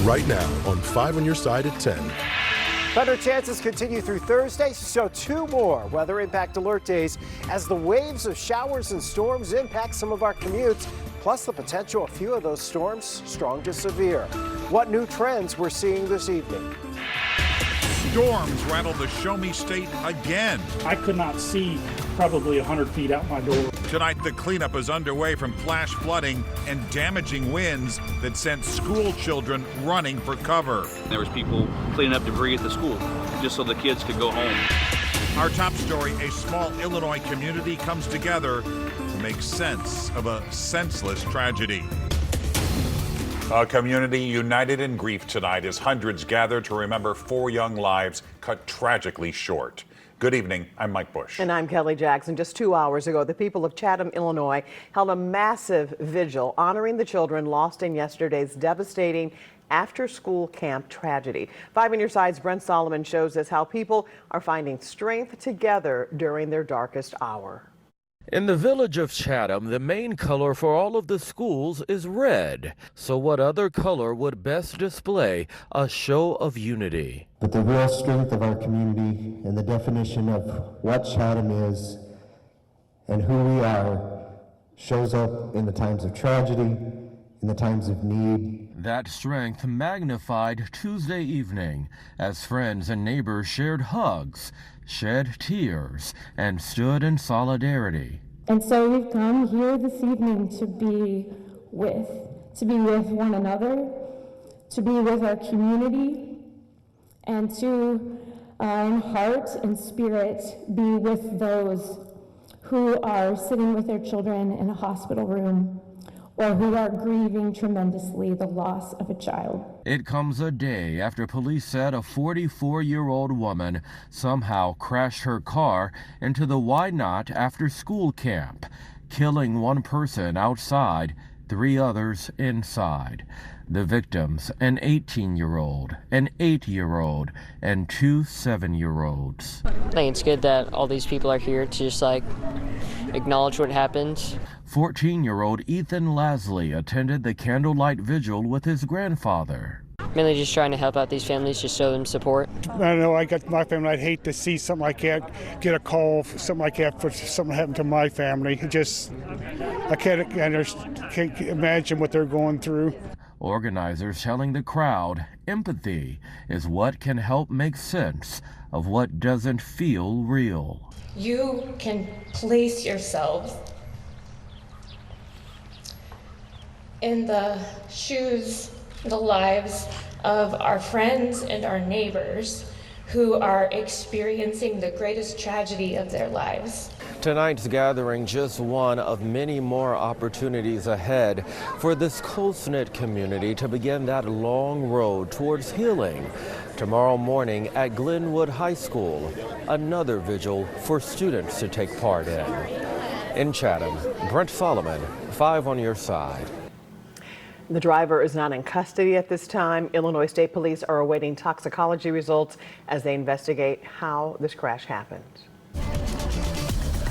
right now on 5 on your side at 10. Thunder chances continue through Thursday, so 2 more weather impact alert days as the waves of showers and storms impact some of our commutes, plus the potential a few of those storms strong to severe. What new trends we're seeing this evening? Storms rattled the Show Me State again. I could not see probably 100 feet out my door. Tonight, the cleanup is underway from flash flooding and damaging winds that sent school children running for cover. There was people cleaning up debris at the school just so the kids could go home. Our top story, a small Illinois community comes together to make sense of a senseless tragedy. A community united in grief tonight as hundreds gather to remember 4 young lives cut tragically short. Good evening, I'm Mike Bush. And I'm Kelly Jackson. Just 2 hours ago, the people of Chatham, Illinois held a massive vigil honoring the children lost in yesterday's devastating after-school camp tragedy. 5 on your side's Brent Solomon shows us how people are finding strength together during their darkest hour. In the village of Chatham, the main color for all of the schools is red. So what other color would best display a show of unity? But the real strength of our community and the definition of what Chatham is and who we are shows up in the times of tragedy, in the times of need. That strength magnified Tuesday evening as friends and neighbors shared hugs, shed tears, and stood in solidarity. And so we've come here this evening to be with one another, to be with our community, and to, in heart and spirit, be with those who are sitting with their children in a hospital room, or who are grieving tremendously the loss of a child. It comes a day after police said a 44-year-old woman somehow crashed her car into the Why Not after-school camp, killing 1 person outside, 3 others inside. The victims, an 18-year-old, an 8-year-old, and 2 7-year-olds. I think it's good that all these people are here to just acknowledge what happened. 14-year-old Ethan Lasley attended the candlelight vigil with his grandfather. Mainly just trying to help out these families, just show them support. I know I got my family. I'd hate to see something like that, get a call for something like that for something happened to my family. I can't imagine what they're going through. Organizers telling the crowd empathy is what can help make sense of what doesn't feel real. You can place yourselves in the shoes, the lives of our friends and our neighbors who are experiencing the greatest tragedy of their lives. Tonight's gathering just one of many more opportunities ahead for this close-knit community to begin that long road towards healing. Tomorrow morning at Glenwood High School, another vigil for students to take part in. In Chatham, Brent Solomon, 5 on your side. The driver is not in custody at this time. Illinois State Police are awaiting toxicology results as they investigate how this crash happened.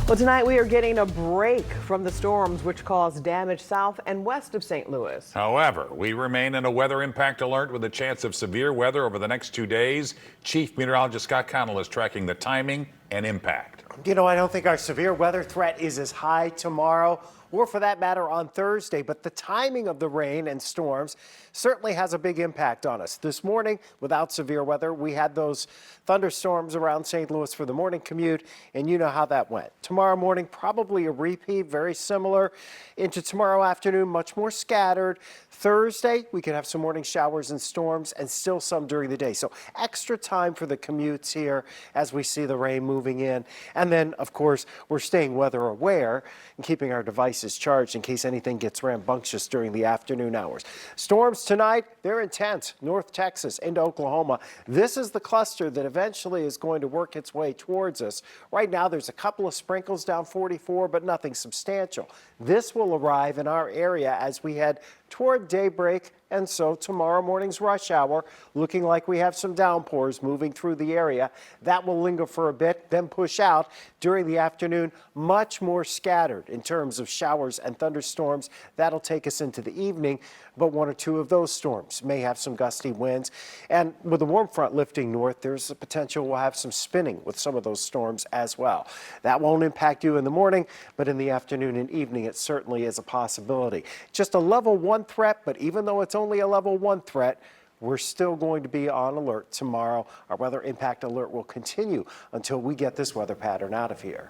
Well, tonight we are getting a break from the storms which caused damage south and west of St. Louis. However, we remain in a weather impact alert with a chance of severe weather over the next 2 days. Chief Meteorologist Scott Connell is tracking the timing and impact. You know, I don't think our severe weather threat is as high tomorrow, or for that matter on Thursday, but the timing of the rain and storms certainly has a big impact on us. This morning, without severe weather, we had those thunderstorms around St. Louis for the morning commute, and you know how that went. Tomorrow morning, probably a repeat, very similar. Into tomorrow afternoon, much more scattered. Thursday, we could have some morning showers and storms and still some during the day. So extra time for the commutes here as we see the rain moving in. And then, of course, we're staying weather aware and keeping our devices charged in case anything gets rambunctious during the afternoon hours. Storms tonight, they're intense. North Texas into Oklahoma. This is the cluster that eventually is going to work its way towards us. Right now, there's a couple of sprinkles down 44, but nothing substantial. This will arrive in our area as we head toward daybreak And so tomorrow morning's rush hour, looking like we have some downpours moving through the area. That will linger for a bit, then push out during the afternoon. Much more scattered in terms of showers and thunderstorms. That'll take us into the evening, but one or two of those storms may have some gusty winds. And with the warm front lifting north, there's a potential we'll have some spinning with some of those storms as well. That won't impact you in the morning, but in the afternoon and evening, it certainly is a possibility. Just a level 1 threat, but even though it's only a level 1 threat, we're still going to be on alert tomorrow. Our weather impact alert will continue until we get this weather pattern out of here.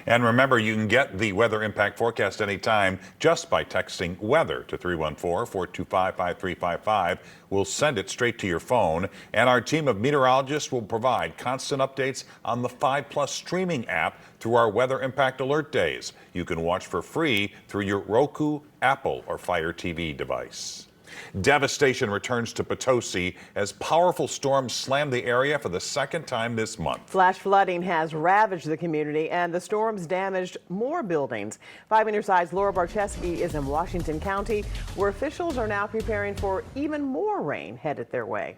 And remember, you can get the weather impact forecast anytime just by texting weather to 314-425-5355. We'll send it straight to your phone, and our team of meteorologists will provide constant updates on the 5+ streaming app through our weather impact alert days. You can watch for free through your Roku, Apple, or Fire TV device. Devastation returns to Potosi as powerful storms slam the area for the second time this month. Flash flooding has ravaged the community, and the storms damaged more buildings. 5 on your side's Laura Barcheski is in Washington County, where officials are now preparing for even more rain headed their way.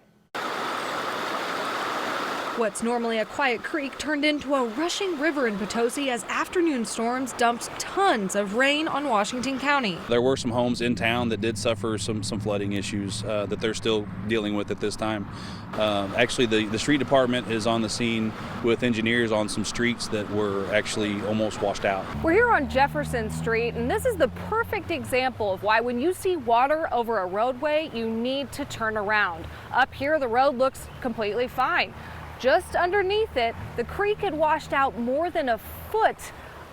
What's normally a quiet creek turned into a rushing river in Potosi as afternoon storms dumped tons of rain on Washington County. There were some homes in town that did suffer some flooding issues that they're still dealing with at this time. Actually, the street department is on the scene with engineers on some streets that were actually almost washed out. We're here on Jefferson Street, and this is the perfect example of why when you see water over a roadway, you need to turn around. Up here, the road looks completely fine. Just underneath it, the creek had washed out more than a foot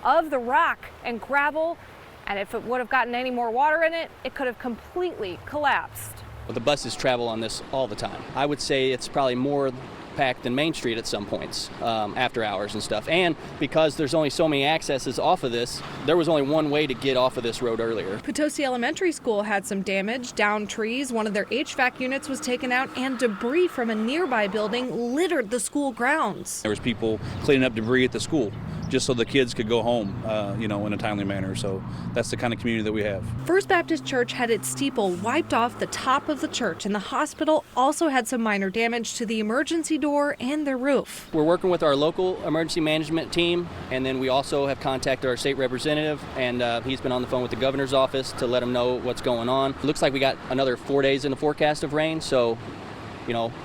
of the rock and gravel, and if it would have gotten any more water in it, it could have completely collapsed. The buses travel on this all the time. I would say it's probably more packed than Main Street at some points after hours and stuff. And because there's only so many accesses off of this, there was only one way to get off of this road earlier. Potosi Elementary School had some damage, downed trees, one of their HVAC units was taken out, and debris from a nearby building littered the school grounds. There was people cleaning up debris at the school just so the kids could go home, in a timely manner. So that's the kind of community that we have. First Baptist Church had its steeple wiped off the top of the church, and the hospital also had some minor damage to the emergency door and the roof. We're working with our local emergency management team, and then we also have contacted our state representative, and he's been on the phone with the governor's office to let him know what's going on. It looks like we got another 4 days in the forecast of rain, so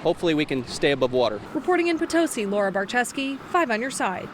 hopefully we can stay above water. Reporting in Potosi, Laura Barcheski, 5 on your side.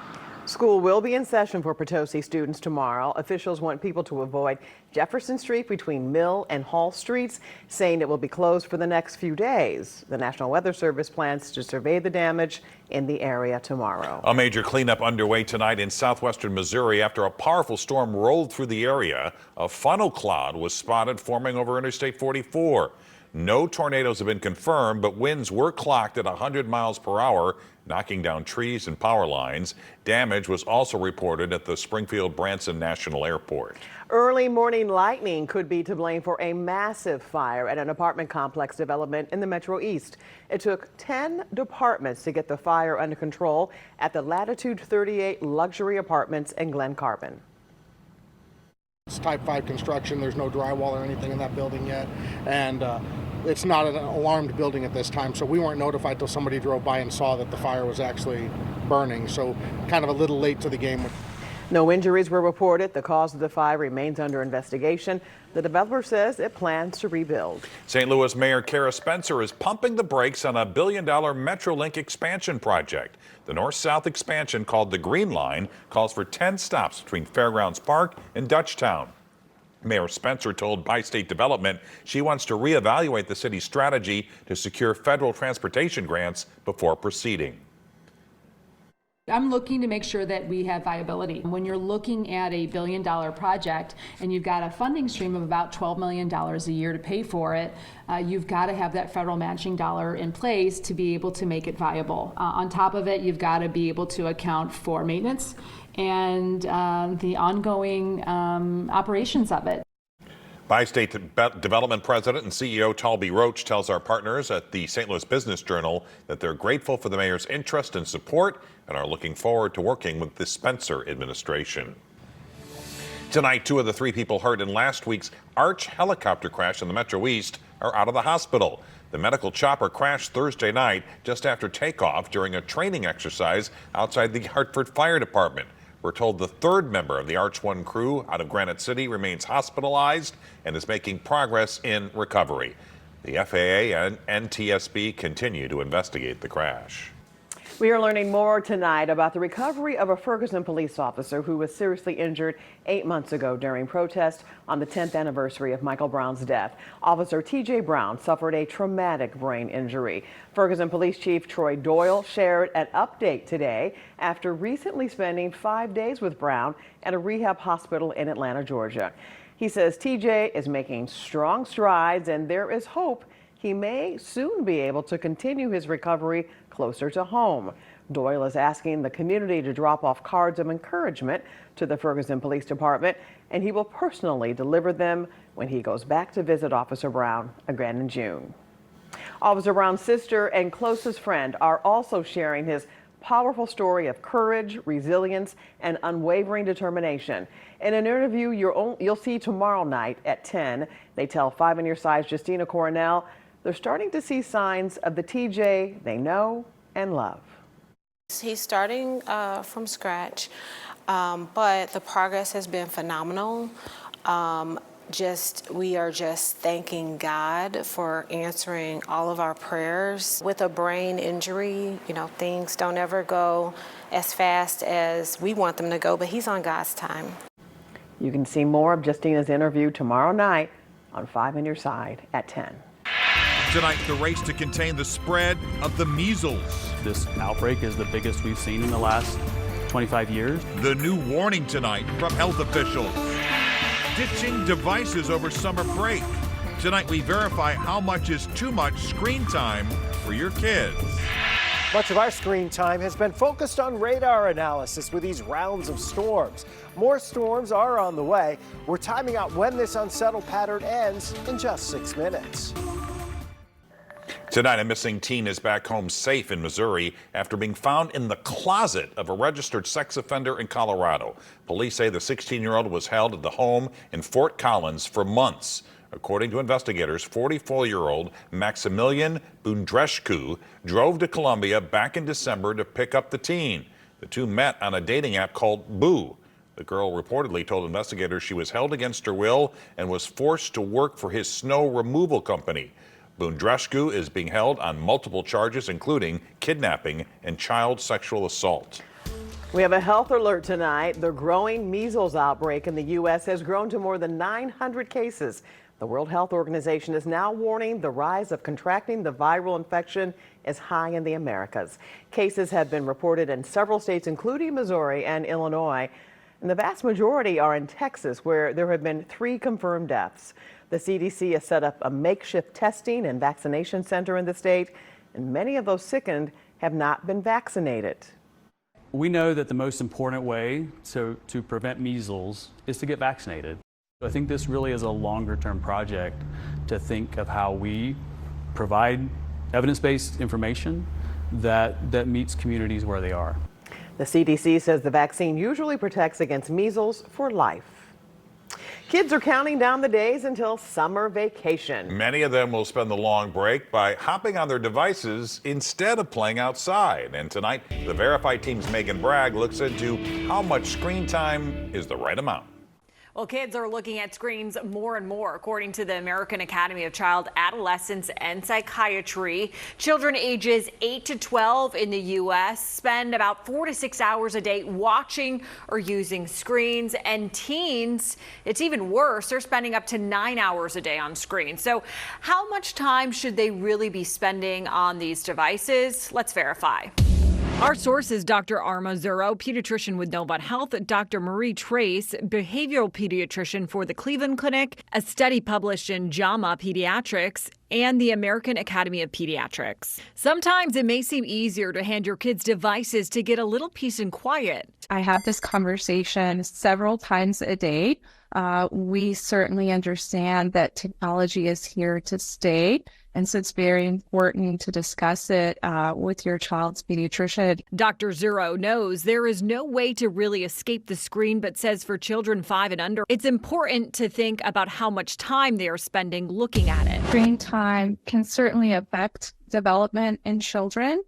School will be in session for Potosi students tomorrow. Officials want people to avoid Jefferson Street between Mill and Hall Streets, saying it will be closed for the next few days. The National Weather Service plans to survey the damage in the area tomorrow. A major cleanup underway tonight in southwestern Missouri after a powerful storm rolled through the area. A funnel cloud was spotted forming over Interstate 44. No tornadoes have been confirmed, but winds were clocked at 100 miles per hour, knocking down trees and power lines. Damage was also reported at the Springfield-Branson National Airport. Early morning lightning could be to blame for a massive fire at an apartment complex development in the Metro East. It took 10 departments to get the fire under control at the Latitude 38 luxury apartments in Glen Carbon. It's type 5 construction. There's no drywall or anything in that building yet, and it's not an alarmed building at this time, so we weren't notified till somebody drove by and saw that the fire was actually burning, so kind of a little late to the game. No injuries were reported. The cause of the fire remains under investigation. The developer says it plans to rebuild. St. Louis Mayor Kara Spencer is pumping the brakes on a $1 billion Metrolink expansion project. The north-south expansion, called the Green Line, calls for 10 stops between Fairgrounds Park and Dutchtown. Mayor Spencer told Bi-State Development she wants to reevaluate the city's strategy to secure federal transportation grants before proceeding. I'm looking to make sure that we have viability. When you're looking at a $1 billion project and you've got a funding stream of about $12 million a year to pay for it, you've got to have that federal matching dollar in place to be able to make it viable. On top of it, you've got to be able to account for maintenance and the ongoing operations of it. Bi-State Development President and CEO Talby Roach tells our partners at the St. Louis Business Journal that they're grateful for the mayor's interest and support and are looking forward to working with the Spencer administration. Tonight, 2 of the 3 people hurt in last week's Arch helicopter crash in the Metro East are out of the hospital. The medical chopper crashed Thursday night just after takeoff during a training exercise outside the Hartford Fire Department. We're told the third member of the Arch 1 crew out of Granite City remains hospitalized and is making progress in recovery. The FAA and NTSB continue to investigate the crash. We are learning more tonight about the recovery of a Ferguson police officer who was seriously injured 8 months ago during protests on the 10th anniversary of Michael Brown's death. Officer T.J. Brown suffered a traumatic brain injury. Ferguson Police Chief Troy Doyle shared an update today after recently spending 5 days with Brown at a rehab hospital in Atlanta, Georgia. He says T.J. is making strong strides and there is hope he may soon be able to continue his recovery closer to home. Doyle is asking the community to drop off cards of encouragement to the Ferguson Police Department, and he will personally deliver them when he goes back to visit Officer Brown again in June. Officer Brown's sister and closest friend are also sharing his powerful story of courage, resilience, and unwavering determination. In an interview you'll see tomorrow night at 10, they tell 5 on Your Side's Justina Coronel they're starting to see signs of the TJ they know and love. He's starting from scratch, but the progress has been phenomenal. We are just thanking God for answering all of our prayers. With a brain injury, things don't ever go as fast as we want them to go, but he's on God's time. You can see more of Justina's interview tomorrow night on 5 on Your Side at 10. Tonight, the race to contain the spread of the measles. This outbreak is the biggest we've seen in the last 25 years. The new warning tonight from health officials. Ditching devices over summer break. Tonight, we verify how much is too much screen time for your kids. Much of our screen time has been focused on radar analysis with these rounds of storms. More storms are on the way. We're timing out when this unsettled pattern ends in just 6 minutes. Tonight, a missing teen is back home safe in Missouri after being found in the closet of a registered sex offender in Colorado. Police say the 16-year-old was held at the home in Fort Collins for months. According to investigators, 44-year-old Maximilian Bundrescu drove to Columbia back in December to pick up the teen. The two met on a dating app called Boo. The girl reportedly told investigators she was held against her will and was forced to work for his snow removal company. Bundrescu is being held on multiple charges, including kidnapping and child sexual assault. We have a health alert tonight. The growing measles outbreak in the U.S. has grown to more than 900 cases. The World Health Organization is now warning the rise of contracting the viral infection is high in the Americas. Cases have been reported in several states, including Missouri and Illinois. And the vast majority are in Texas, where there have been 3 confirmed deaths. The CDC has set up a makeshift testing and vaccination center in the state, and many of those sickened have not been vaccinated. We know that the most important way to prevent measles is to get vaccinated. I think this really is a longer-term project to think of how we provide evidence-based information that meets communities where they are. The CDC says the vaccine usually protects against measles for life. Kids are counting down the days until summer vacation. Many of them will spend the long break by hopping on their devices instead of playing outside. And tonight, the Verify team's Megan Bragg looks into how much screen time is the right amount. Well, kids are looking at screens more and more, according to the American Academy of Child, Adolescence and Psychiatry. Children ages 8 to 12 in the U.S. spend about 4 to 6 hours a day watching or using screens. And teens, it's even worse. They're spending up to 9 hours a day on screens. So how much time should they really be spending on these devices? Let's verify. Our source is Dr. Arma Zuro, pediatrician with Novant Health, Dr. Marie Trace, behavioral pediatrician for the Cleveland Clinic, a study published in JAMA Pediatrics, and the American Academy of Pediatrics. Sometimes it may seem easier to hand your kids devices to get a little peace and quiet. I have this conversation several times a day. We certainly understand that technology is here to stay. And so it's very important to discuss it with your child's pediatrician. Dr. Zuro knows there is no way to really escape the screen, but says for children 5 and under, it's important to think about how much time they are spending looking at it. Screen time can certainly affect development in children,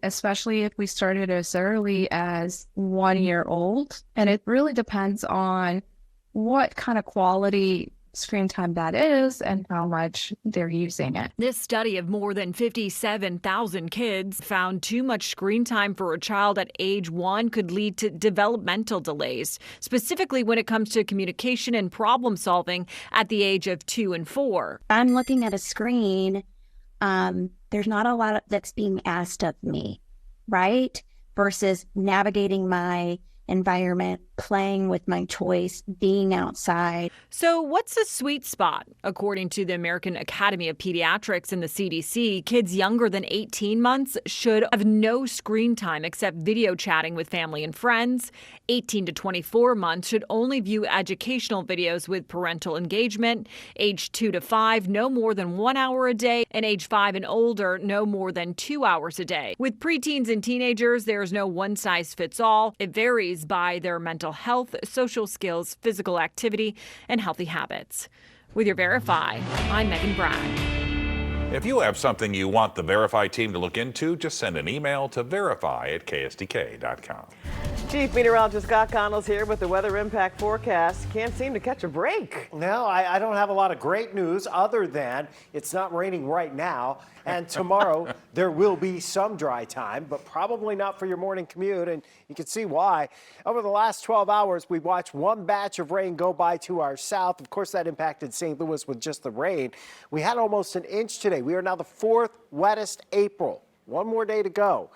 especially if we started as early as 1 year old. And it really depends on what kind of quality screen time that is and how much they're using it. This study of more than 57,000 kids found too much screen time for a child at age 1 could lead to developmental delays, specifically when it comes to communication and problem solving at the age of 2 and 4. I'm looking at a screen. There's not a lot that's being asked of me, right? Versus navigating my environment, playing with my toys, being outside. So what's the sweet spot? According to the American Academy of Pediatrics and the CDC, kids younger than 18 months should have no screen time except video chatting with family and friends. 18 to 24 months should only view educational videos with parental engagement. Age 2 to 5, no more than 1 hour a day. And age 5 and older, no more than 2 hours a day. With preteens and teenagers, there's no one size fits all. It varies by their mental health, social skills, physical activity, and healthy habits. With your Verify, I'm Megan Bragg. If you have something you want the Verify team to look into, just send an email to verify@ksdk.com. Chief Meteorologist Scott Connell's here with the weather impact forecast. Can't seem to catch a break. No, I don't have a lot of great news other than it's not raining right now. And tomorrow there will be some dry time, but probably not for your morning commute. And you can see why. Over the last 12 hours, we watched one batch of rain go by to our south. Of course, that impacted St. Louis with just the rain. We had almost an inch today. We are now the 4th wettest April. One more day to go.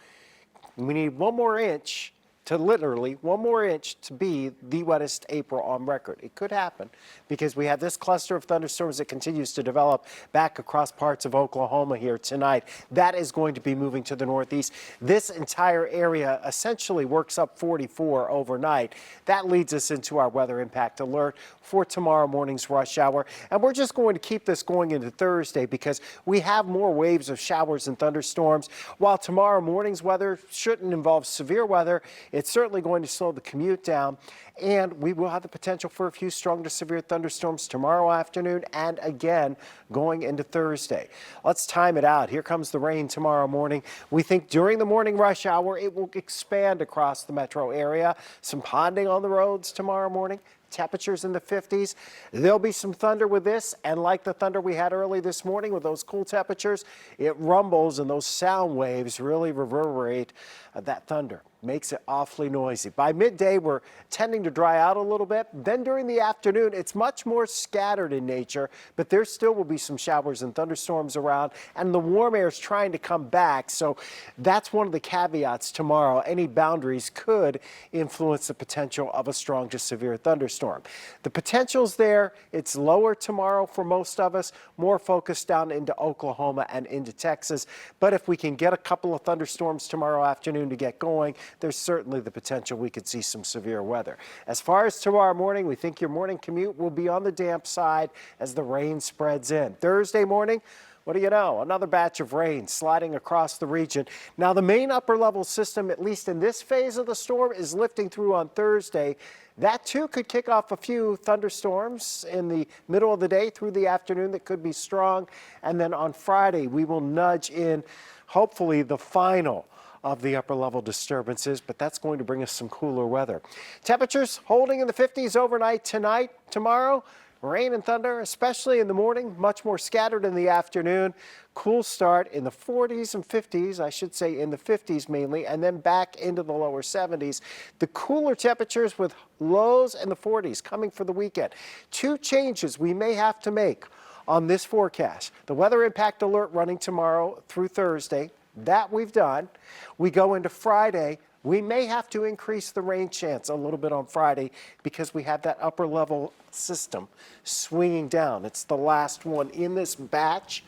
We need one more inch to literally one more inch to be the wettest April on record. It could happen because we have this cluster of thunderstorms that continues to develop back across parts of Oklahoma here tonight. That is going to be moving to the northeast. This entire area essentially works up 44 overnight. That leads us into our weather impact alert for tomorrow morning's rush hour. And we're just going to keep this going into Thursday because we have more waves of showers and thunderstorms. While tomorrow morning's weather shouldn't involve severe weather, it's certainly going to slow the commute down, and we will have the potential for a few strong to severe thunderstorms tomorrow afternoon and again going into Thursday. Let's time it out. Here comes the rain tomorrow morning. We think during the morning rush hour, it will expand across the metro area. Some ponding on the roads tomorrow morning. Temperatures in the 50s. There'll be some thunder with this, and like the thunder we had early this morning with those cool temperatures, it rumbles and those sound waves really reverberate that thunder. Makes it awfully noisy. By midday, we're tending to dry out a little bit. Then during the afternoon, it's much more scattered in nature, but there still will be some showers and thunderstorms around, and the warm air is trying to come back. So that's one of the caveats tomorrow. Any boundaries could influence the potential of a strong to severe thunderstorm. The potential's there. It's lower tomorrow for most of us, more focused down into Oklahoma and into Texas. But if we can get a couple of thunderstorms tomorrow afternoon to get going, there's certainly the potential we could see some severe weather. As far as tomorrow morning, we think your morning commute will be on the damp side as the rain spreads in. Thursday morning, what do you know? Another batch of rain sliding across the region. Now, the main upper level system, at least in this phase of the storm, is lifting through on Thursday. That too could kick off a few thunderstorms in the middle of the day through the afternoon that could be strong. And then on Friday, we will nudge in, hopefully, the final of the upper level disturbances, but that's going to bring us some cooler weather. Temperatures holding in the 50s overnight tonight. Tomorrow, rain and thunder, especially in the morning, much more scattered in the afternoon. Cool start in the 40s and 50s, I should say in the 50s mainly, and then back into the lower 70s. The cooler temperatures with lows in the 40s coming for the weekend. Two changes we may have to make on this forecast. The weather impact alert running tomorrow through Thursday. That we've done. We go into Friday. We may have to increase the rain chance a little bit on Friday because we have that upper level system swinging down. It's the last one in this batch,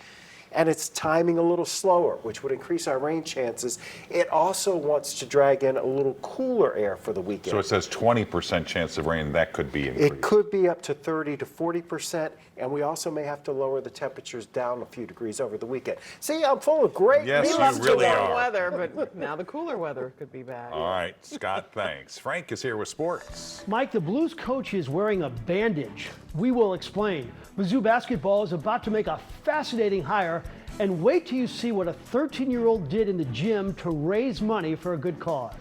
and it's timing a little slower, which would increase our rain chances. It also wants to drag in a little cooler air for the weekend. So it says 20% chance of rain. That could be increased. It could be up to 30 to 40%, and we also may have to lower the temperatures down a few degrees over the weekend. See, I'm full of great Yes, news. you really today. are. Weather, but now the cooler weather could be back. All right, Scott, thanks. Frank is here with sports. Mike, the Blues coach is wearing a bandage We will explain. Mizzou basketball is about to make a fascinating hire, and wait till you see what a 13-year-old did in the gym to raise money for a good cause.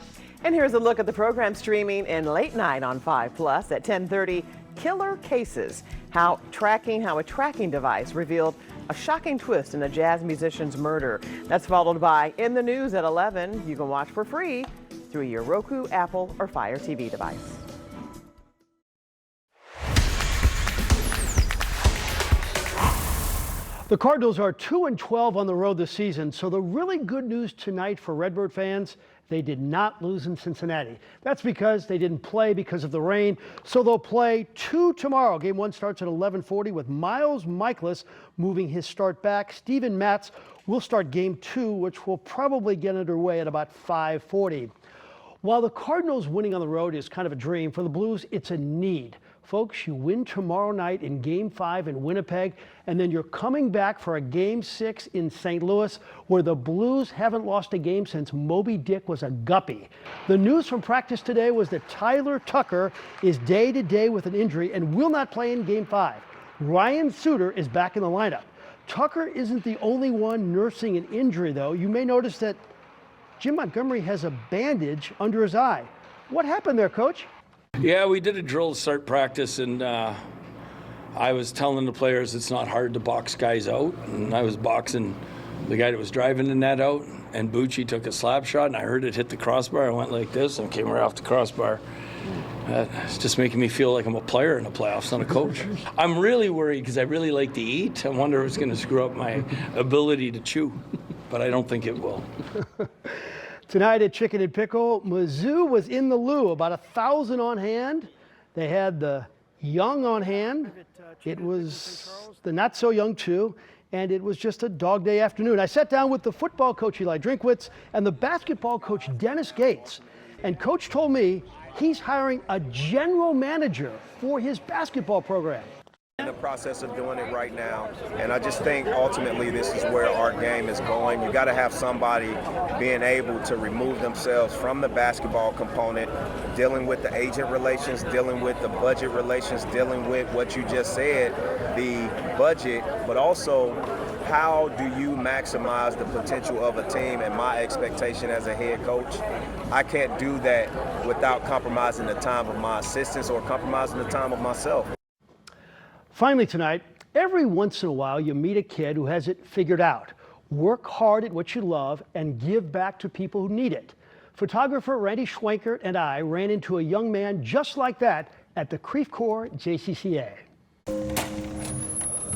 And here's a look at the program streaming in late night on 5+ at 10:30. Killer cases. How a tracking device revealed a shocking twist in a jazz musician's murder. That's followed by In the News at 11. You can watch for free through your Roku, Apple, or Fire TV device. The Cardinals are 2-12 on the road this season, so the really good news tonight for Redbird fans, they did not lose in Cincinnati. That's because they didn't play because of the rain, so they'll play 2 tomorrow. Game 1 starts at 11:40 with Miles Michaelis moving his start back. Steven Matz will start Game 2, which will probably get underway at about 5:40. While the Cardinals winning on the road is kind of a dream, for the Blues, it's a need. Folks, you win tomorrow night in Game 5 in Winnipeg, and then you're coming back for a Game 6 in St. Louis, where the Blues haven't lost a game since Moby Dick was a guppy. The news from practice today was that Tyler Tucker is day-to-day with an injury and will not play in Game 5. Ryan Suter is back in the lineup. Tucker isn't the only one nursing an injury, though. You may notice that Jim Montgomery has a bandage under his eye. What happened there, Coach? Yeah, we did a drill to start practice, and I was telling the players it's not hard to box guys out, and I was boxing the guy that was driving the net out, and Bucci took a slap shot, and I heard it hit the crossbar. I went like this and came right off the crossbar. It's just making me feel like I'm a player in the playoffs, not a coach. I'm really worried because I really like to eat. I wonder if it's going to screw up my ability to chew, but I don't think it will. Tonight at Chicken and Pickle, Mizzou was in the Lou, about 1,000 on hand. They had the young on hand. It was the not so young too, and it was just a dog day afternoon. I sat down with the football coach Eli Drinkwitz and the basketball coach Dennis Gates, and Coach told me he's hiring a general manager for his basketball program. In the process of doing it right now, and I just think ultimately this is where our game is going. You got to have somebody being able to remove themselves from the basketball component, dealing with the agent relations, dealing with the budget relations, dealing with what you just said, the budget, but also how do you maximize the potential of a team? And my expectation as a head coach, I can't do that without compromising the time of my assistants or compromising the time of myself. Finally tonight, every once in a while you meet a kid who has it figured out. Work hard at what you love and give back to people who need it. Photographer Randy Schwenkert and I ran into a young man just like that at the Creve Coeur JCCA.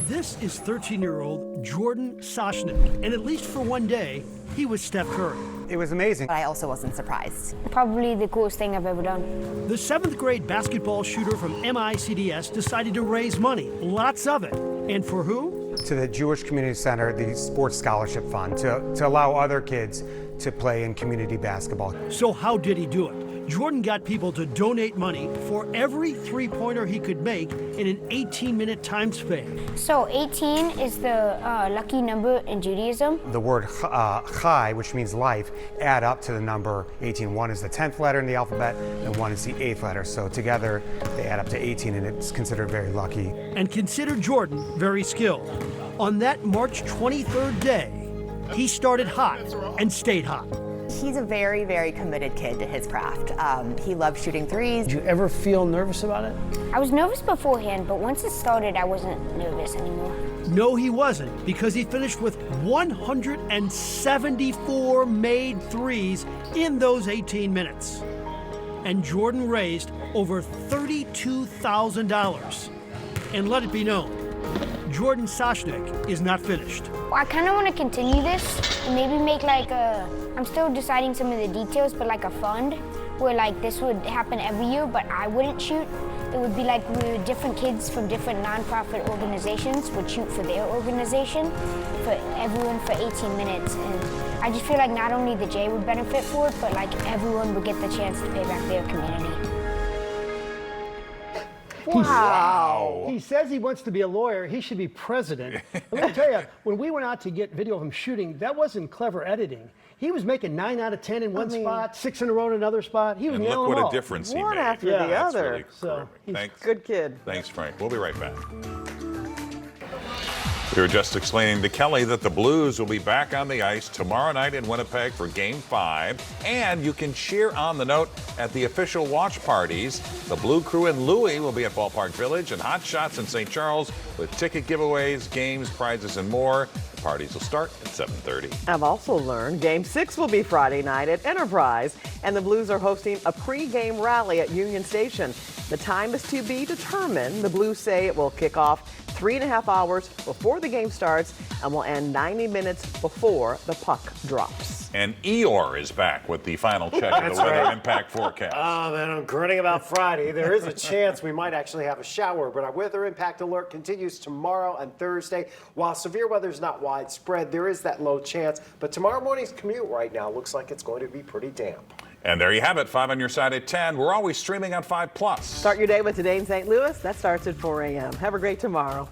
This is 13-year-old Jordan Soshnick, and at least for one day, he was Steph Curry. It was amazing. But I also wasn't surprised. Probably the coolest thing I've ever done. The 7th grade basketball shooter from MICDS decided to raise money, lots of it. And for who? To the Jewish Community Center, the Sports Scholarship Fund, to allow other kids to play in community basketball. So how did he do it? Jordan got people to donate money for every three-pointer he could make in an 18-minute time span. So 18 is the lucky number in Judaism. The word chai, which means life, add up to the number 18. 1 is the 10th letter in the alphabet, and 1 is the 8th letter. So together, they add up to 18, and it's considered very lucky. And considered Jordan very skilled. On that March 23rd day, he started hot and stayed hot. He's a very, very committed kid to his craft. He loves shooting threes. Did you ever feel nervous about it? I was nervous beforehand, but once it started, I wasn't nervous anymore. No, he wasn't, because he finished with 174 made threes in those 18 minutes. And Jordan raised over $32,000. And let it be known, Jordan Soshnick is not finished. I kind of want to continue this and maybe make like I'm still deciding some of the details, but like a fund where like this would happen every year, but I wouldn't shoot. It would be like where different kids from different nonprofit organizations would shoot for their organization, for everyone for 18 minutes. And I just feel like not only the J would benefit for it, but like everyone would get the chance to pay back their community. Wow. He says he wants to be a lawyer. He should be president. Let me tell you, when we went out to get video of him shooting, that wasn't clever editing. He was making 9 out of 10 in one spot, 6 in a row in another spot. He was And nailing look what them all. a difference he made. One after the That's other. really So terrific. Thanks. Good kid. Thanks, Frank. We'll be right back. We were just explaining to Kelly that the Blues will be back on the ice tomorrow night in Winnipeg for Game 5. And you can cheer on the note at the official watch parties. The Blue Crew in Louis will be at Ballpark Village and Hot Shots in St. Charles with ticket giveaways, games, prizes, and more. The parties will start at 7:30. I've also learned Game 6 will be Friday night at Enterprise, and the Blues are hosting a pre-game rally at Union Station. The time is to be determined. The Blues say it will kick off 3.5 hours before the game starts and will end 90 minutes before the puck drops. And Eeyore is back with the final check of the weather impact forecast. Oh, man, I'm grinning about Friday. There is a chance we might actually have a shower, but our weather impact alert continues tomorrow and Thursday. While severe weather is not widespread, there is that low chance. But tomorrow morning's commute right now looks like it's going to be pretty damp. And there you have it, 5 on your side at 10. We're always streaming on 5+. Start your day with Today in St. Louis. That starts at 4 a.m. Have a great tomorrow.